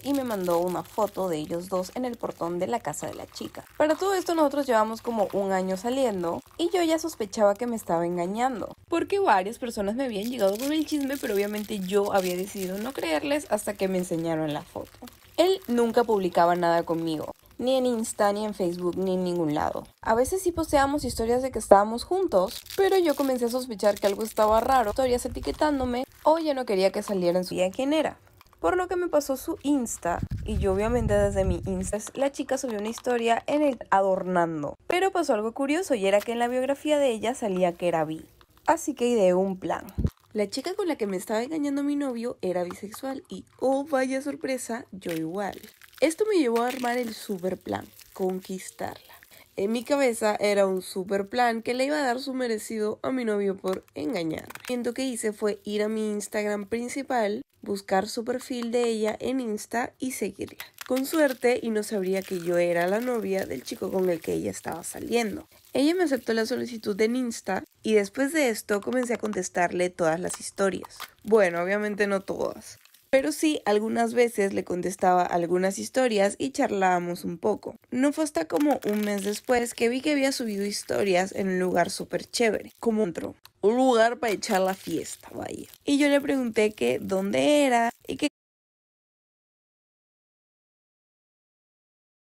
y me mandó una foto de ellos dos en el portón de la casa de la chica. Para todo esto nosotros llevamos como un año saliendo y yo ya sospechaba que me estaba engañando, porque varias personas me habían llegado con el chisme, pero obviamente yo había decidido no creerles hasta que me enseñaron la foto. Él nunca publicaba nada conmigo, ni en Insta, ni en Facebook, ni en ningún lado. A veces sí posteábamos historias de que estábamos juntos, pero yo comencé a sospechar que algo estaba raro, historias etiquetándome, o ya no quería que saliera en su día quién era. Por lo que me pasó su Insta, y yo obviamente desde mi Insta, la chica subió una historia en el adornando. Pero pasó algo curioso y era que en la biografía de ella salía que era bi. Así que ideé un plan. La chica con la que me estaba engañando mi novio era bisexual y, oh vaya sorpresa, yo igual. Esto me llevó a armar el super plan, conquistarla. En mi cabeza era un super plan que le iba a dar su merecido a mi novio por engañar. Lo que hice fue ir a mi Instagram principal, buscar su perfil de ella en Insta y seguirla. Con suerte y no sabría que yo era la novia del chico con el que ella estaba saliendo. Ella me aceptó la solicitud en Insta y después de esto comencé a contestarle todas las historias. Bueno, obviamente no todas. Pero sí, algunas veces le contestaba algunas historias y charlábamos un poco. No fue hasta como un mes después que vi que había subido historias en un lugar súper chévere, como un lugar para echar la fiesta, vaya. Y yo le pregunté que dónde era y que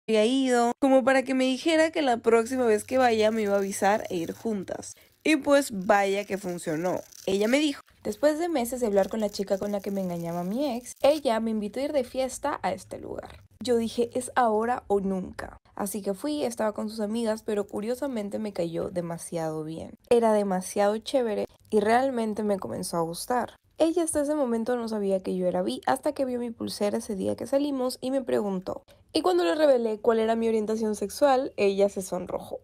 había ido, como para que me dijera que la próxima vez que vaya me iba a avisar e ir juntas. Y pues vaya que funcionó. Ella me dijo, después de meses de hablar con la chica con la que me engañaba mi ex, ella me invitó a ir de fiesta a este lugar. Yo dije, es ahora o nunca. Así que fui, estaba con sus amigas, pero curiosamente me cayó demasiado bien. Era demasiado chévere y realmente me comenzó a gustar. Ella hasta ese momento no sabía que yo era bi hasta que vio mi pulsera ese día que salimos y me preguntó. Y cuando le revelé cuál era mi orientación sexual, ella se sonrojó.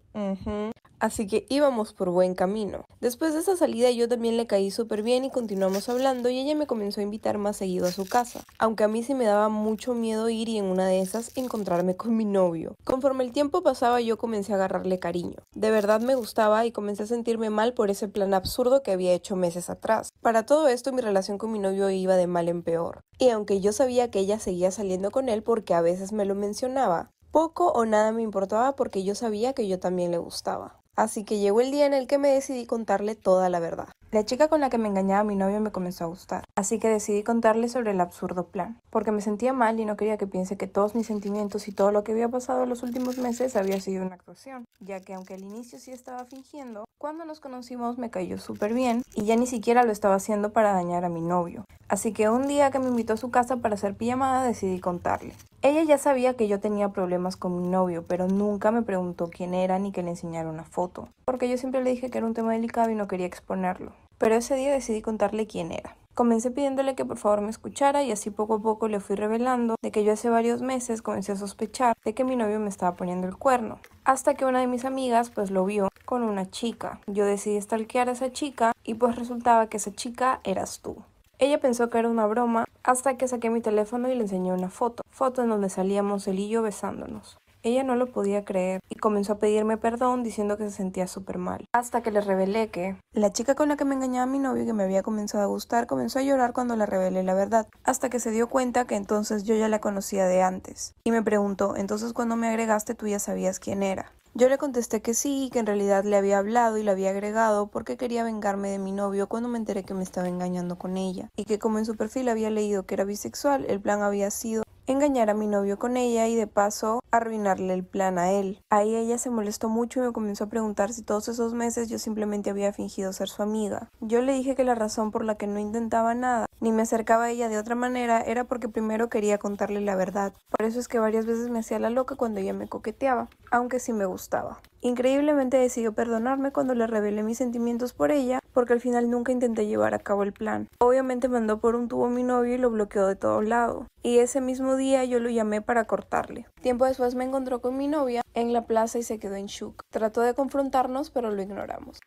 Así que íbamos por buen camino. Después de esa salida yo también le caí súper bien y continuamos hablando y ella me comenzó a invitar más seguido a su casa. Aunque a mí sí me daba mucho miedo ir y en una de esas encontrarme con mi novio. Conforme el tiempo pasaba yo comencé a agarrarle cariño. De verdad me gustaba y comencé a sentirme mal por ese plan absurdo que había hecho meses atrás. Para todo esto mi relación con mi novio iba de mal en peor. Y aunque yo sabía que ella seguía saliendo con él porque a veces me lo mencionaba, poco o nada me importaba porque yo sabía que yo también le gustaba. Así que llegó el día en el que me decidí contarle toda la verdad. La chica con la que me engañaba mi novio me comenzó a gustar, así que decidí contarle sobre el absurdo plan, porque me sentía mal y no quería que piense que todos mis sentimientos y todo lo que había pasado en los últimos meses había sido una actuación, ya que aunque al inicio sí estaba fingiendo, cuando nos conocimos me cayó súper bien y ya ni siquiera lo estaba haciendo para dañar a mi novio. Así que un día que me invitó a su casa para hacer pijamada decidí contarle. Ella ya sabía que yo tenía problemas con mi novio, pero nunca me preguntó quién era ni que le enseñara una foto, porque yo siempre le dije que era un tema delicado y no quería exponerlo. Pero ese día decidí contarle quién era. Comencé pidiéndole que por favor me escuchara y así poco a poco le fui revelando de que yo hace varios meses comencé a sospechar de que mi novio me estaba poniendo el cuerno. Hasta que una de mis amigas pues lo vio con una chica. Yo decidí stalkear a esa chica y pues resultaba que esa chica eras tú. Ella pensó que era una broma hasta que saqué mi teléfono y le enseñé una foto en donde salíamos él y yo besándonos. Ella no lo podía creer y comenzó a pedirme perdón diciendo que se sentía súper mal. Hasta que le revelé que la chica con la que me engañaba mi novio y que me había comenzado a gustar comenzó a llorar cuando le revelé la verdad. Hasta que se dio cuenta que entonces yo ya la conocía de antes. Y me preguntó, entonces cuando me agregaste tú ya sabías quién era. Yo le contesté que sí, que en realidad le había hablado y le había agregado porque quería vengarme de mi novio cuando me enteré que me estaba engañando con ella. Y que como en su perfil había leído que era bisexual, el plan había sido engañar a mi novio con ella y de paso arruinarle el plan a él. Ahí ella se molestó mucho y me comenzó a preguntar si todos esos meses yo simplemente había fingido ser su amiga. Yo le dije que la razón por la que no intentaba nada ni me acercaba a ella de otra manera era porque primero quería contarle la verdad. Por eso es que varias veces me hacía la loca cuando ella me coqueteaba, aunque sí me gustaba. Increíblemente decidió perdonarme cuando le revelé mis sentimientos por ella, porque al final nunca intenté llevar a cabo el plan. Obviamente mandó por un tubo a mi novio y lo bloqueó de todo lado. Y ese mismo día yo lo llamé para cortarle. Tiempo después me encontró con mi novia en la plaza y se quedó en shock. Trató de confrontarnos, pero lo ignoramos.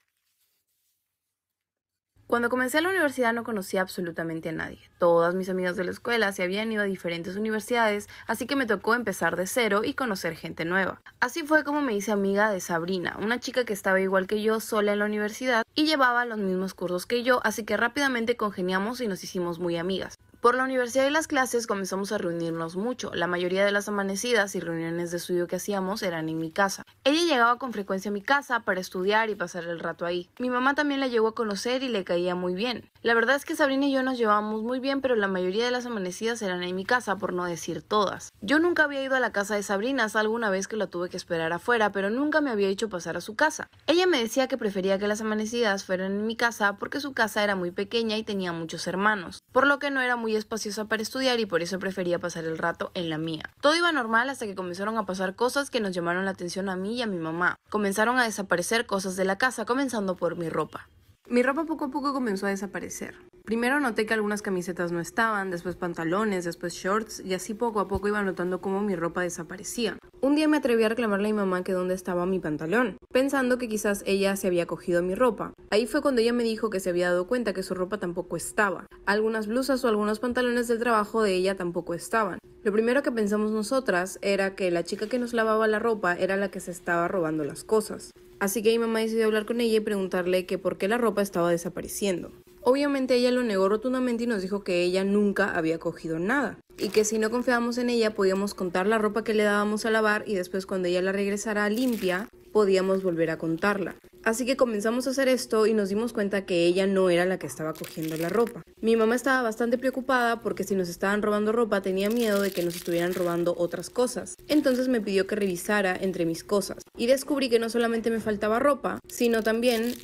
Cuando comencé la universidad no conocía absolutamente a nadie. Todas mis amigas de la escuela se habían ido a diferentes universidades, así que me tocó empezar de cero y conocer gente nueva. Así fue como me hice amiga de Sabrina, una chica que estaba igual que yo sola en la universidad y llevaba los mismos cursos que yo, así que rápidamente congeniamos y nos hicimos muy amigas. Por la universidad y las clases comenzamos a reunirnos mucho. La mayoría de las amanecidas y reuniones de estudio que hacíamos eran en mi casa. Ella llegaba con frecuencia a mi casa para estudiar y pasar el rato ahí. Mi mamá también la llegó a conocer y le caía muy bien. La verdad es que Sabrina y yo nos llevábamos muy bien, pero la mayoría de las amanecidas eran en mi casa, por no decir todas. Yo nunca había ido a la casa de Sabrina, salvo una vez que la tuve que esperar afuera, pero nunca me había hecho pasar a su casa. Ella me decía que prefería que las amanecidas fueran en mi casa porque su casa era muy pequeña y tenía muchos hermanos, por lo que no era muy espaciosa para estudiar y por eso prefería pasar el rato en la mía. Todo iba normal hasta que comenzaron a pasar cosas que nos llamaron la atención a mí y a mi mamá. Comenzaron a desaparecer cosas de la casa, comenzando por mi ropa. Mi ropa poco a poco comenzó a desaparecer. Primero noté que algunas camisetas no estaban, después pantalones, después shorts, y así poco a poco iba notando cómo mi ropa desaparecía. Un día me atreví a reclamarle a mi mamá que dónde estaba mi pantalón, pensando que quizás ella se había cogido mi ropa. Ahí fue cuando ella me dijo que se había dado cuenta que su ropa tampoco estaba. Algunas blusas o algunos pantalones del trabajo de ella tampoco estaban. Lo primero que pensamos nosotras era que la chica que nos lavaba la ropa era la que se estaba robando las cosas. Así que mi mamá decidió hablar con ella y preguntarle que por qué la ropa estaba desapareciendo. Obviamente ella lo negó rotundamente y nos dijo que ella nunca había cogido nada y que si no confiábamos en ella podíamos contar la ropa que le dábamos a lavar y después cuando ella la regresara limpia podíamos volver a contarla. Así que comenzamos a hacer esto y nos dimos cuenta que ella no era la que estaba cogiendo la ropa. Mi mamá estaba bastante preocupada porque si nos estaban robando ropa tenía miedo de que nos estuvieran robando otras cosas. Entonces me pidió que revisara entre mis cosas y descubrí que no solamente me faltaba ropa, sino también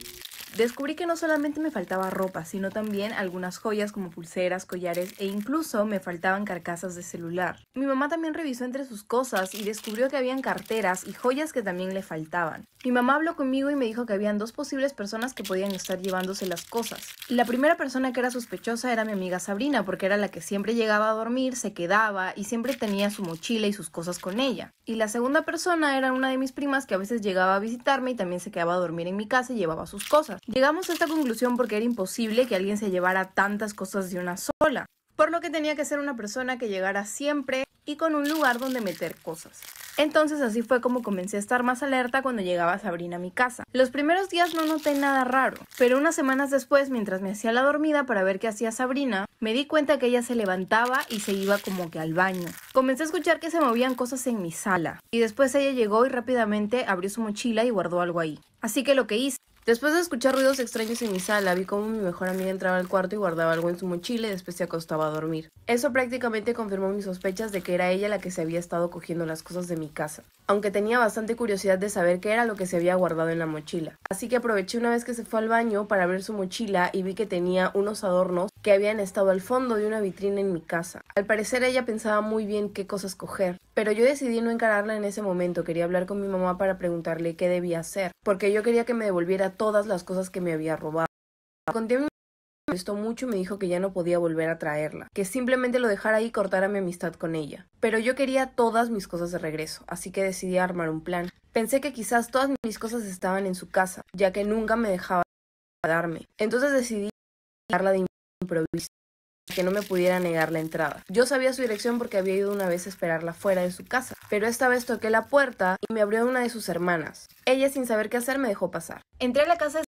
algunas joyas como pulseras, collares e incluso me faltaban carcasas de celular. Mi mamá también revisó entre sus cosas y descubrió que habían carteras y joyas que también le faltaban. Mi mamá habló conmigo y me dijo que habían dos posibles personas que podían estar llevándose las cosas. La primera persona que era sospechosa era mi amiga Sabrina, porque era la que siempre llegaba a dormir, se quedaba y siempre tenía su mochila y sus cosas con ella. Y la segunda persona era una de mis primas que a veces llegaba a visitarme y también se quedaba a dormir en mi casa y llevaba sus cosas. Llegamos a esta conclusión porque era imposible que alguien se llevara tantas cosas de una sola, por lo que tenía que ser una persona que llegara siempre y con un lugar donde meter cosas. Entonces así fue como comencé a estar más alerta cuando llegaba Sabrina a mi casa. Los primeros días no noté nada raro, pero unas semanas después, mientras me hacía la dormida para ver qué hacía Sabrina, me di cuenta que ella se levantaba y se iba como que al baño. Comencé a escuchar que se movían cosas en mi sala, y después ella llegó y rápidamente abrió su mochila y guardó algo ahí. Así que lo que hice, después de escuchar ruidos extraños en mi sala, vi cómo mi mejor amiga entraba al cuarto y guardaba algo en su mochila y después se acostaba a dormir. Eso prácticamente confirmó mis sospechas de que era ella la que se había estado cogiendo las cosas de mi casa, aunque tenía bastante curiosidad de saber qué era lo que se había guardado en la mochila. Así que aproveché una vez que se fue al baño para ver su mochila y vi que tenía unos adornos que habían estado al fondo de una vitrina en mi casa. Al parecer ella pensaba muy bien qué cosas coger, pero yo decidí no encararla en ese momento. Quería hablar con mi mamá para preguntarle qué debía hacer, porque yo quería que me devolviera todas las cosas que me había robado. Conté a mi mamá, me molestó mucho y me dijo que ya no podía volver a traerla, que simplemente lo dejara ahí y cortara mi amistad con ella. Pero yo quería todas mis cosas de regreso, así que decidí armar un plan. Pensé que quizás todas mis cosas estaban en su casa, ya que nunca me dejaba darme. Entonces decidí darla de improviso, que no me pudiera negar la entrada. Yo sabía su dirección porque había ido una vez a esperarla fuera de su casa, pero esta vez toqué la puerta y me abrió una de sus hermanas. Ella, sin saber qué hacer, me dejó pasar. Entré a la casa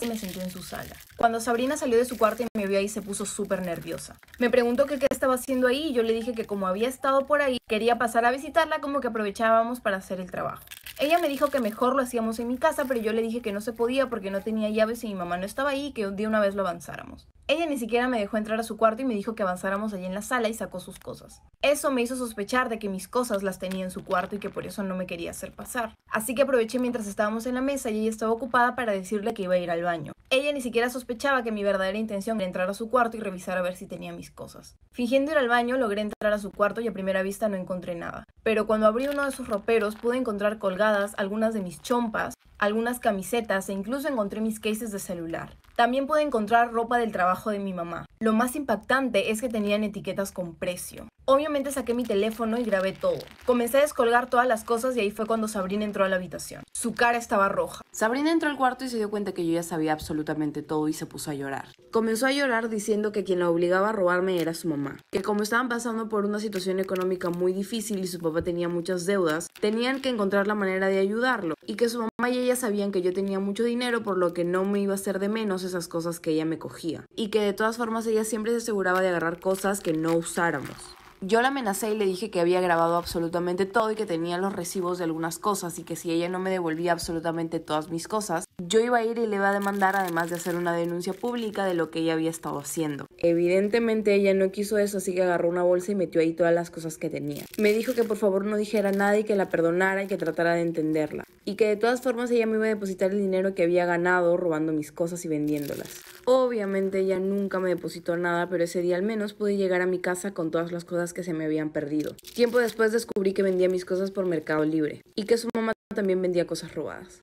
y me senté en su sala. Cuando Sabrina salió de su cuarto y me vio ahí, se puso súper nerviosa. Me preguntó que qué estaba haciendo ahí y yo le dije que como había estado por ahí, quería pasar a visitarla, como que aprovechábamos para hacer el trabajo. Ella me dijo que mejor lo hacíamos en mi casa, pero yo le dije que no se podía porque no tenía llaves y mi mamá no estaba ahí y que de una vez lo avanzáramos. Ella ni siquiera me dejó entrar a su cuarto y me dijo que avanzáramos allí en la sala y sacó sus cosas. Eso me hizo sospechar de que mis cosas las tenía en su cuarto y que por eso no me quería hacer pasar. Así que aproveché mientras estábamos en la mesa y ella estaba ocupada para decirle que iba a ir al baño. Ella ni siquiera sospechaba que mi verdadera intención era entrar a su cuarto y revisar a ver si tenía mis cosas. Fingiendo ir al baño, logré entrar a su cuarto y a primera vista no encontré nada. Pero cuando abrí uno de sus roperos pude encontrar colgadas algunas de mis chompas, algunas camisetas e incluso encontré mis cases de celular. También pude encontrar ropa del trabajo de mi mamá. Lo más impactante es que tenían etiquetas con precio. Obviamente saqué mi teléfono y grabé todo. Comencé a descolgar todas las cosas y ahí fue cuando Sabrina entró a la habitación. Su cara estaba roja. Sabrina entró al cuarto y se dio cuenta que yo ya sabía absolutamente todo y se puso a llorar. Comenzó a llorar diciendo que quien la obligaba a robarme era su mamá. Que como estaban pasando por una situación económica muy difícil y su papá tenía muchas deudas, tenían que encontrar la manera de ayudarlo. y que su mamá y ella sabían que yo tenía mucho dinero, por lo que no me iba a hacer de menos esas cosas que ella me cogía, y que de todas formas ella siempre se aseguraba de agarrar cosas que no usáramos. Yo la amenacé y le dije que había grabado absolutamente todo y que tenía los recibos de algunas cosas y que si ella no me devolvía absolutamente todas mis cosas, yo iba a ir y le iba a demandar, además de hacer una denuncia pública de lo que ella había estado haciendo. Evidentemente ella no quiso eso, así que agarró una bolsa y metió ahí todas las cosas que tenía. Me dijo que por favor no dijera nada y que la perdonara y que tratara de entenderla. Y que de todas formas ella me iba a depositar el dinero que había ganado robando mis cosas y vendiéndolas. Obviamente ella nunca me depositó nada, pero ese día al menos pude llegar a mi casa con todas las cosas que se me habían perdido. Tiempo después descubrí que vendía mis cosas por Mercado Libre y que su mamá también vendía cosas robadas.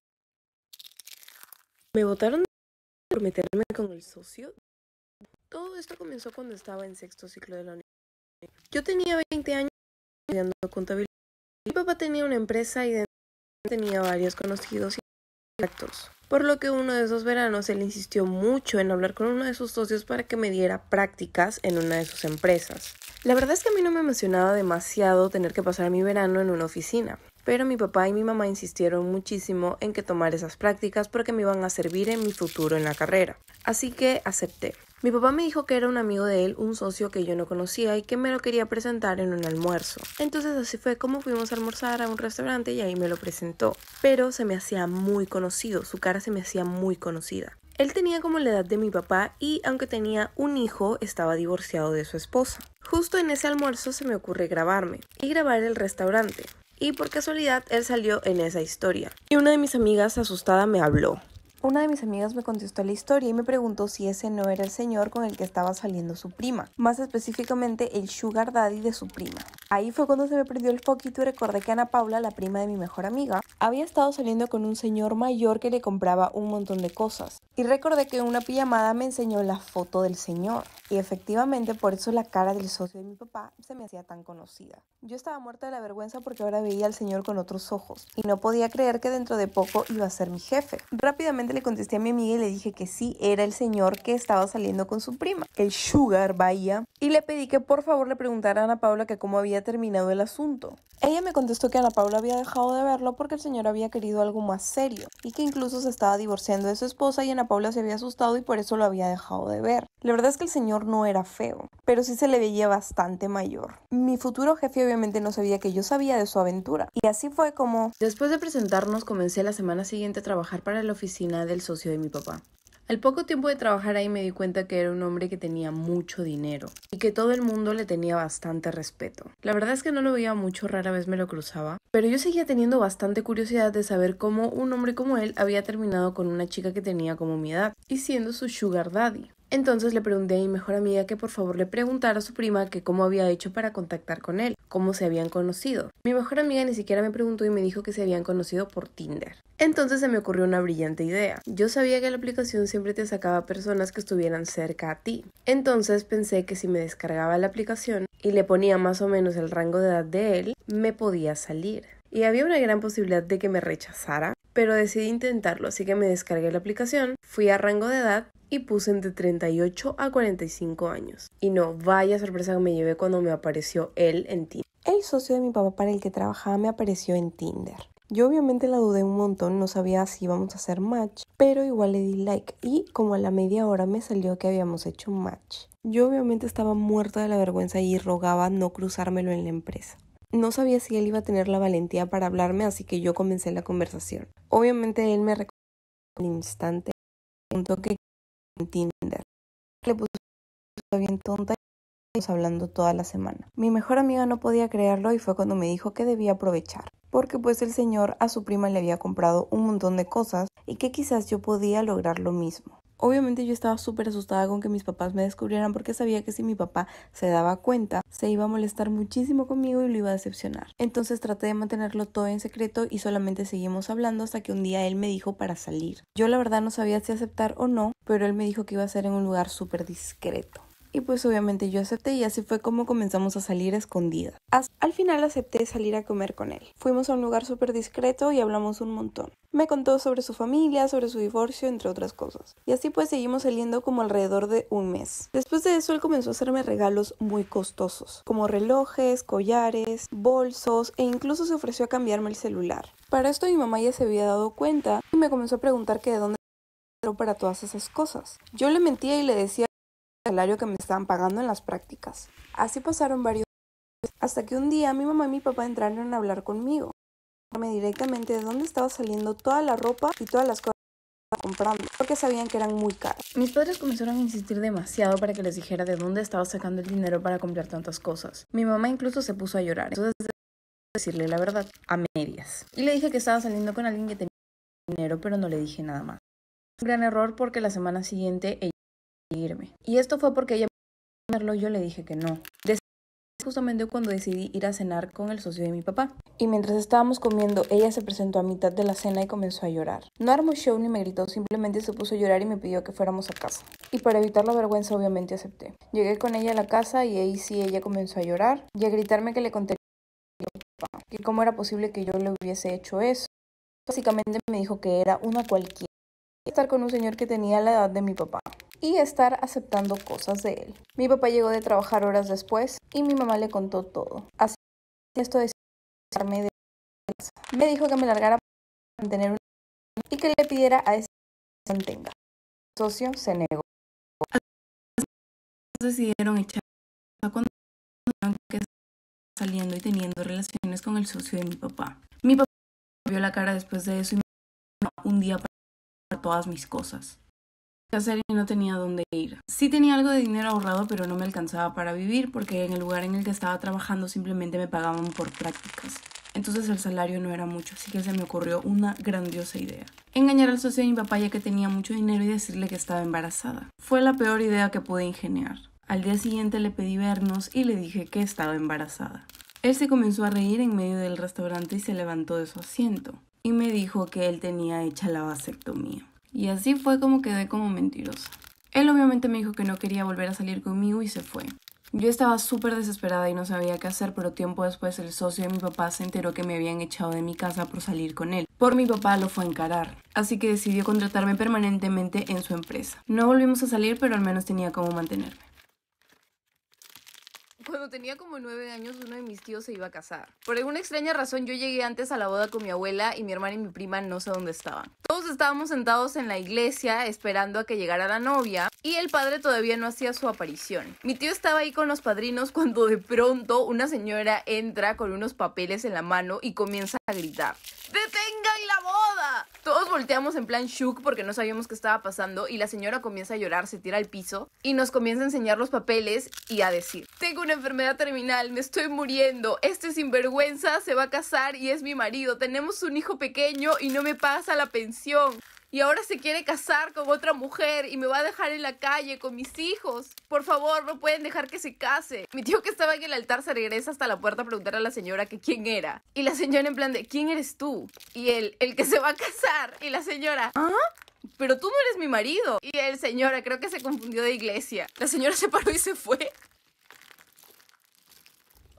Me votaron por meterme con el socio. Todo esto comenzó cuando estaba en sexto ciclo de la universidad. Yo tenía 20 años estudiando contabilidad. Mi papá tenía una empresa y tenía varios conocidos y contactos. Por lo que uno de esos veranos él insistió mucho en hablar con uno de sus socios para que me diera prácticas en una de sus empresas. La verdad es que a mí no me emocionaba demasiado tener que pasar mi verano en una oficina, pero mi papá y mi mamá insistieron muchísimo en que tomara esas prácticas porque me iban a servir en mi futuro en la carrera. Así que acepté. Mi papá me dijo que era un amigo de él, un socio que yo no conocía y que me lo quería presentar en un almuerzo. Entonces así fue como fuimos a almorzar a un restaurante y ahí me lo presentó. Pero se me hacía muy conocido, su cara se me hacía muy conocida. Él tenía como la edad de mi papá y aunque tenía un hijo, estaba divorciado de su esposa. Justo en ese almuerzo se me ocurre grabarme y grabar el restaurante. Y por casualidad él salió en esa historia. Y una de mis amigas asustada me habló. Una de mis amigas me contestó la historia y me preguntó si ese no era el señor con el que estaba saliendo su prima, más específicamente el sugar daddy de su prima. Ahí fue cuando se me prendió el foquito y recordé que Ana Paula, la prima de mi mejor amiga, había estado saliendo con un señor mayor que le compraba un montón de cosas. Y recordé que en una pijamada me enseñó la foto del señor. Y efectivamente por eso la cara del socio de mi papá se me hacía tan conocida. Yo estaba muerta de la vergüenza porque ahora veía al señor con otros ojos y no podía creer que dentro de poco iba a ser mi jefe. Rápidamente le contesté a mi amiga y le dije que sí, era el señor que estaba saliendo con su prima, el sugar, vaya. Y le pedí que por favor le preguntara a Ana Paula que cómo había terminado el asunto. Ella me contestó que Ana Paula había dejado de verlo porque el señor había querido algo más serio y que incluso se estaba divorciando de su esposa y Ana Paula se había asustado y por eso lo había dejado de ver. La verdad es que el señor no era feo, pero sí se le veía bastante mayor. Mi futuro jefe obviamente no sabía que yo sabía de su aventura y así fue como... Después de presentarnos, comencé la semana siguiente a trabajar para la oficina del socio de mi papá. Al poco tiempo de trabajar ahí me di cuenta que era un hombre que tenía mucho dinero y que todo el mundo le tenía bastante respeto. La verdad es que no lo veía mucho, rara vez me lo cruzaba, pero yo seguía teniendo bastante curiosidad de saber cómo un hombre como él había terminado con una chica que tenía como mi edad y siendo su sugar daddy. Entonces le pregunté a mi mejor amiga que por favor le preguntara a su prima que cómo había hecho para contactar con él, cómo se habían conocido. Mi mejor amiga ni siquiera me preguntó y me dijo que se habían conocido por Tinder. Entonces se me ocurrió una brillante idea. Yo sabía que la aplicación siempre te sacaba personas que estuvieran cerca a ti. Entonces pensé que si me descargaba la aplicación y le ponía más o menos el rango de edad de él, me podía salir. Y había una gran posibilidad de que me rechazara, pero decidí intentarlo, así que me descargué la aplicación, fui a rango de edad y puse entre 38 a 45 años. Y no, vaya sorpresa que me llevé cuando me apareció él en Tinder. El socio de mi papá para el que trabajaba me apareció en Tinder. Yo obviamente la dudé un montón, no sabía si íbamos a hacer match, pero igual le di like y como a la media hora me salió que habíamos hecho un match. Yo obviamente estaba muerta de la vergüenza y rogaba no cruzármelo en la empresa. No sabía si él iba a tener la valentía para hablarme, así que yo comencé la conversación. Obviamente él me recordó al instante, preguntó que en Tinder. Le puse bien tonta y estuvimos hablando toda la semana. Mi mejor amiga no podía creerlo y fue cuando me dijo que debía aprovechar, porque pues el señor a su prima le había comprado un montón de cosas y que quizás yo podía lograr lo mismo. Obviamente yo estaba súper asustada con que mis papás me descubrieran porque sabía que si mi papá se daba cuenta, se iba a molestar muchísimo conmigo y lo iba a decepcionar. Entonces traté de mantenerlo todo en secreto y solamente seguimos hablando hasta que un día él me dijo para salir. Yo la verdad no sabía si aceptar o no, pero él me dijo que iba a ser en un lugar súper discreto. Y pues obviamente yo acepté y así fue como comenzamos a salir a escondidas. Al final acepté salir a comer con él. Fuimos a un lugar súper discreto y hablamos un montón. Me contó sobre su familia, sobre su divorcio, entre otras cosas. Y así pues seguimos saliendo como alrededor de un mes. Después de eso él comenzó a hacerme regalos muy costosos, como relojes, collares, bolsos e incluso se ofreció a cambiarme el celular. Para esto mi mamá ya se había dado cuenta y me comenzó a preguntar que de dónde para todas esas cosas. Yo le mentía y le decía el salario que me estaban pagando en las prácticas. Así pasaron varios meses, hasta que un día mi mamá y mi papá entraron a hablar conmigo. Directamente de dónde estaba saliendo toda la ropa y todas las cosas que estaba comprando, porque sabían que eran muy caras. Mis padres comenzaron a insistir demasiado para que les dijera de dónde estaba sacando el dinero para comprar tantas cosas. Mi mamá incluso se puso a llorar. Entonces decirle la verdad, a medias. Y le dije que estaba saliendo con alguien que tenía dinero, pero no le dije nada más. Un gran error porque la semana siguiente ella iba a irme. Y esto fue porque ella me dijo, yo le dije que no. Justamente cuando decidí ir a cenar con el socio de mi papá. Y mientras estábamos comiendo, ella se presentó a mitad de la cena y comenzó a llorar. No armó show ni me gritó, simplemente se puso a llorar y me pidió que fuéramos a casa. Y para evitar la vergüenza, obviamente acepté. Llegué con ella a la casa y ahí sí ella comenzó a llorar y a gritarme que le conté a mi papá, que cómo era posible que yo le hubiese hecho eso. Básicamente me dijo que era una cualquiera. Estar con un señor que tenía la edad de mi papá y estar aceptando cosas de él. Mi papá llegó de trabajar horas después y mi mamá le contó todo. Así que esto de de casa. Me dijo que me largara para mantener un y que le pidiera a ese que se mantenga. El socio se negó. Decidieron echar cuando que saliendo y teniendo relaciones con el socio de mi papá. Mi papá vio la cara después de eso y me dijo un día para todas mis cosas. Hacer y no tenía dónde ir. Sí tenía algo de dinero ahorrado, pero no me alcanzaba para vivir porque en el lugar en el que estaba trabajando simplemente me pagaban por prácticas. Entonces el salario no era mucho, así que se me ocurrió una grandiosa idea. Engañar al socio de mi papá ya que tenía mucho dinero y decirle que estaba embarazada. Fue la peor idea que pude ingeniar. Al día siguiente le pedí vernos y le dije que estaba embarazada. Él se comenzó a reír en medio del restaurante y se levantó de su asiento. Y me dijo que él tenía hecha la vasectomía. Y así fue como quedé como mentirosa. Él obviamente me dijo que no quería volver a salir conmigo y se fue. Yo estaba súper desesperada y no sabía qué hacer, pero tiempo después el socio de mi papá se enteró que me habían echado de mi casa por salir con él. Por mi papá lo fue a encarar, así que decidió contratarme permanentemente en su empresa. No volvimos a salir, pero al menos tenía cómo mantenerme. Cuando tenía como 9 años, uno de mis tíos se iba a casar. Por alguna extraña razón, yo llegué antes a la boda con mi abuela y mi hermana y mi prima no sé dónde estaban. Todos estábamos sentados en la iglesia esperando a que llegara la novia y el padre todavía no hacía su aparición. Mi tío estaba ahí con los padrinos cuando de pronto una señora entra con unos papeles en la mano y comienza a gritar: ¡detengan la boda! Todos volteamos en plan shook porque no sabíamos qué estaba pasando y la señora comienza a llorar, se tira al piso y nos comienza a enseñar los papeles y a decir: tengo una enfermedad terminal, me estoy muriendo, este sinvergüenza se va a casar y es mi marido, tenemos un hijo pequeño y no me pasa la pensión. Y ahora se quiere casar con otra mujer y me va a dejar en la calle con mis hijos. Por favor, no pueden dejar que se case. Mi tío que estaba en el altar se regresa hasta la puerta a preguntar a la señora que quién era. Y la señora en plan de: ¿quién eres tú? Y él: el que se va a casar. Y la señora: ¿ah? Pero tú no eres mi marido. Y el: señora, creo que se confundió de iglesia. La señora se paró y se fue.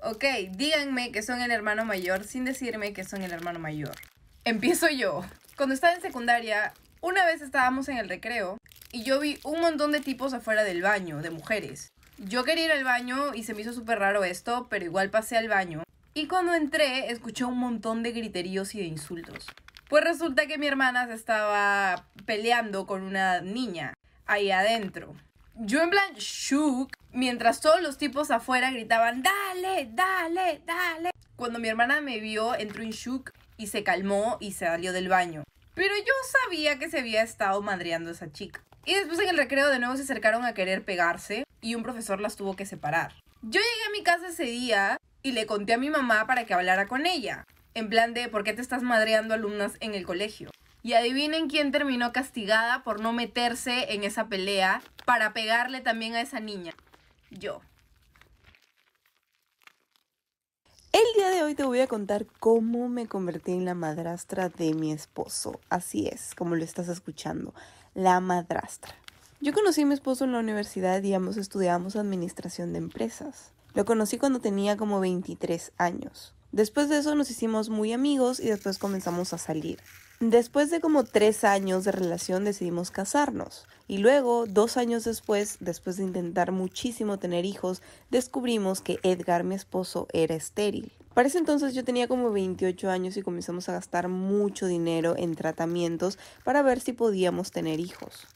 Ok, díganme que son el hermano mayor sin decirme que son el hermano mayor. Empiezo yo. Cuando estaba en secundaria, una vez estábamos en el recreo y yo vi un montón de tipos afuera del baño, de mujeres. Yo quería ir al baño y se me hizo súper raro esto, pero igual pasé al baño. Y cuando entré, escuché un montón de griteríos y de insultos. Pues resulta que mi hermana se estaba peleando con una niña ahí adentro. Yo en plan shook, mientras todos los tipos afuera gritaban: ¡dale, dale, dale! Cuando mi hermana me vio, entró en shook y se calmó y se salió del baño. Pero yo sabía que se había estado madreando esa chica. Y después en el recreo de nuevo se acercaron a querer pegarse y un profesor las tuvo que separar. Yo llegué a mi casa ese día y le conté a mi mamá para que hablara con ella. En plan de: ¿por qué te estás madreando alumnas en el colegio? Y adivinen quién terminó castigada por no meterse en esa pelea para pegarle también a esa niña. Yo. El día de hoy te voy a contar cómo me convertí en la madrastra de mi esposo. Así es, como lo estás escuchando, la madrastra. Yo conocí a mi esposo en la universidad y ambos estudiábamos administración de empresas. Lo conocí cuando tenía como 23 años. Después de eso nos hicimos muy amigos y después comenzamos a salir. Después de como 3 años de relación decidimos casarnos. Y luego, 2 años después de intentar muchísimo tener hijos, descubrimos que Edgar, mi esposo, era estéril. Para ese entonces yo tenía como 28 años y comenzamos a gastar mucho dinero en tratamientos para ver si podíamos tener hijos.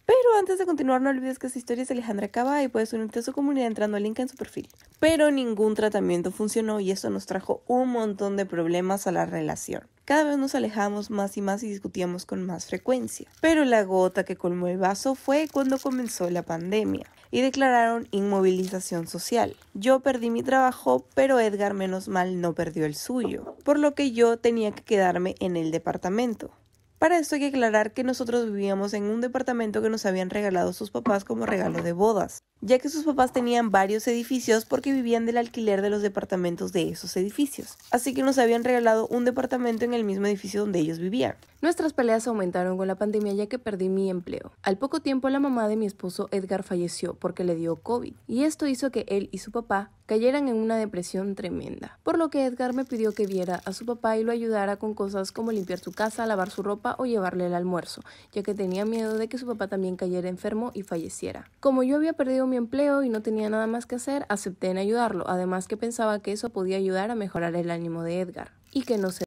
Pero antes de continuar, no olvides que esta historia es de Alejandra Cava y puedes unirte a su comunidad entrando al link en su perfil. Pero ningún tratamiento funcionó y esto nos trajo un montón de problemas a la relación. Cada vez nos alejamos más y más y discutíamos con más frecuencia. Pero la gota que colmó el vaso fue cuando comenzó la pandemia y declararon inmovilización social. Yo perdí mi trabajo, pero Edgar, menos mal, no perdió el suyo, por lo que yo tenía que quedarme en el departamento. Para esto hay que aclarar que nosotros vivíamos en un departamento que nos habían regalado sus papás como regalo de bodas, ya que sus papás tenían varios edificios porque vivían del alquiler de los departamentos de esos edificios. Así que nos habían regalado un departamento en el mismo edificio donde ellos vivían. Nuestras peleas aumentaron con la pandemia ya que perdí mi empleo. Al poco tiempo la mamá de mi esposo Edgar falleció porque le dio COVID y esto hizo que él y su papá cayeran en una depresión tremenda, por lo que Edgar me pidió que viera a su papá y lo ayudara con cosas como limpiar su casa, lavar su ropa o llevarle el almuerzo, ya que tenía miedo de que su papá también cayera enfermo y falleciera. Como yo había perdido mi empleo y no tenía nada más que hacer, acepté en ayudarlo, además que pensaba que eso podía ayudar a mejorar el ánimo de Edgar y que no se...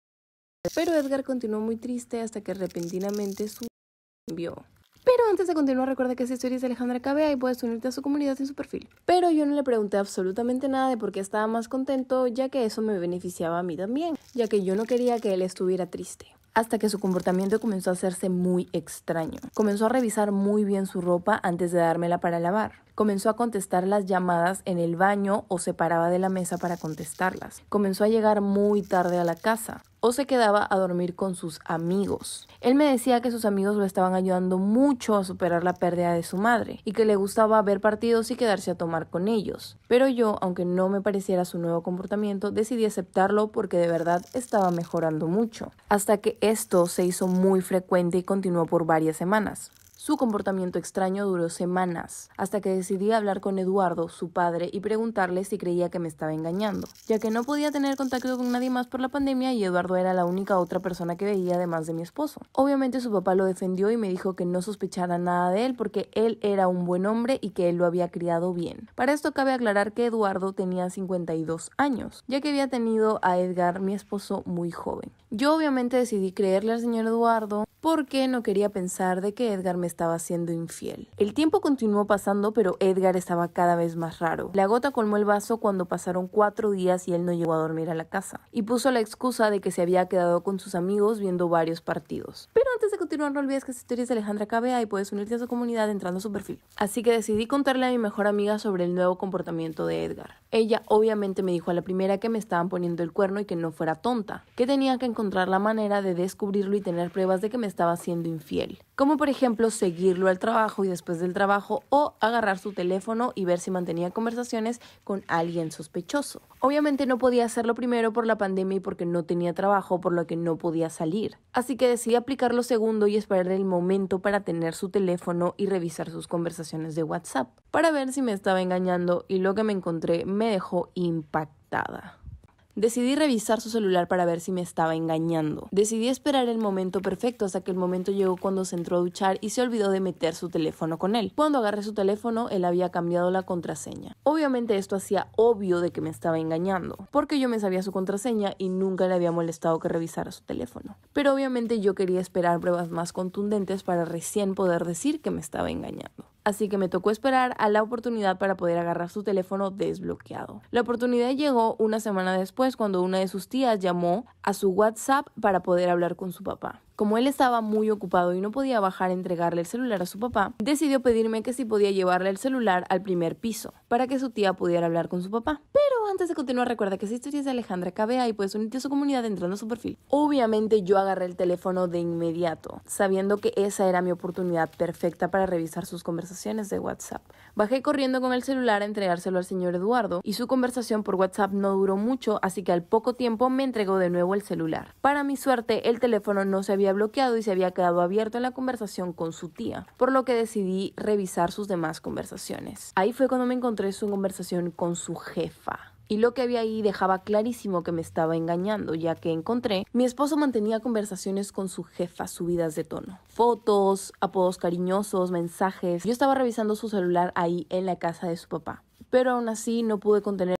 Pero Edgar continuó muy triste hasta que repentinamente su cambió. Pero antes de continuar, recuerda que esta historia es de Alejandra Cavea y puedes unirte a su comunidad en su perfil. Pero yo no le pregunté absolutamente nada de por qué estaba más contento, ya que eso me beneficiaba a mí también, ya que yo no quería que él estuviera triste. Hasta que su comportamiento comenzó a hacerse muy extraño. Comenzó a revisar muy bien su ropa antes de dármela para lavar. Comenzó a contestar las llamadas en el baño o se paraba de la mesa para contestarlas. Comenzó a llegar muy tarde a la casa o se quedaba a dormir con sus amigos. Él me decía que sus amigos lo estaban ayudando mucho a superar la pérdida de su madre y que le gustaba ver partidos y quedarse a tomar con ellos. Pero yo, aunque no me pareciera su nuevo comportamiento, decidí aceptarlo porque de verdad estaba mejorando mucho. Hasta que esto se hizo muy frecuente y continuó por varias semanas. Su comportamiento extraño duró semanas, hasta que decidí hablar con Eduardo, su padre, y preguntarle si creía que me estaba engañando, ya que no podía tener contacto con nadie más por la pandemia y Eduardo era la única otra persona que veía además de mi esposo. Obviamente su papá lo defendió y me dijo que no sospechara nada de él porque él era un buen hombre y que él lo había criado bien. Para esto cabe aclarar que Eduardo tenía 52 años, ya que había tenido a Edgar, mi esposo, muy joven. Yo obviamente decidí creerle al señor Eduardo porque no quería pensar de que Edgar me estaba siendo infiel. El tiempo continuó pasando, pero Edgar estaba cada vez más raro. La gota colmó el vaso cuando pasaron 4 días y él no llegó a dormir a la casa. Y puso la excusa de que se había quedado con sus amigos viendo varios partidos. Pero antes de continuar, no olvides que esta historia es de Alejandra Cavea y puedes unirte a su comunidad entrando a su perfil. Así que decidí contarle a mi mejor amiga sobre el nuevo comportamiento de Edgar. Ella obviamente me dijo a la primera que me estaban poniendo el cuerno y que no fuera tonta, que tenía que encontrar la manera de descubrirlo y tener pruebas de que me estaba siendo infiel. Como por ejemplo seguirlo al trabajo y después del trabajo o agarrar su teléfono y ver si mantenía conversaciones con alguien sospechoso. Obviamente no podía hacerlo primero por la pandemia y porque no tenía trabajo, por lo que no podía salir. Así que decidí aplicar lo segundo y esperar el momento para tener su teléfono y revisar sus conversaciones de WhatsApp para ver si me estaba engañando y lo que me encontré me dejó impactada. Decidí revisar su celular para ver si me estaba engañando. Decidí esperar el momento perfecto hasta que el momento llegó cuando se entró a duchar y se olvidó de meter su teléfono con él. Cuando agarré su teléfono, él había cambiado la contraseña. Obviamente esto hacía obvio de que me estaba engañando, porque yo me sabía su contraseña y nunca le había molestado que revisara su teléfono. Pero obviamente yo quería esperar pruebas más contundentes para recién poder decir que me estaba engañando. Así que me tocó esperar a la oportunidad para poder agarrar su teléfono desbloqueado. La oportunidad llegó una semana después cuando una de sus tías llamó a su WhatsApp para poder hablar con su papá. Como él estaba muy ocupado y no podía bajar a entregarle el celular a su papá, decidió pedirme que si podía llevarle el celular al primer piso para que su tía pudiera hablar con su papá. Pero antes de continuar, recuerda que esta historia es de Alejandra Cavea y puedes unirte a su comunidad entrando a su perfil. Obviamente yo agarré el teléfono de inmediato, sabiendo que esa era mi oportunidad perfecta para revisar sus conversaciones de WhatsApp. Bajé corriendo con el celular a entregárselo al señor Eduardo y su conversación por WhatsApp no duró mucho, así que al poco tiempo me entregó de nuevo el celular. Para mi suerte, el teléfono no se había había bloqueado y se había quedado abierto en la conversación con su tía, por lo que decidí revisar sus demás conversaciones. Ahí fue cuando me encontré su conversación con su jefa. Y lo que había ahí dejaba clarísimo que me estaba engañando, ya que encontré, mi esposo mantenía conversaciones con su jefa subidas de tono. Fotos, apodos cariñosos, mensajes. Yo estaba revisando su celular ahí en la casa de su papá. Pero aún así no pude contener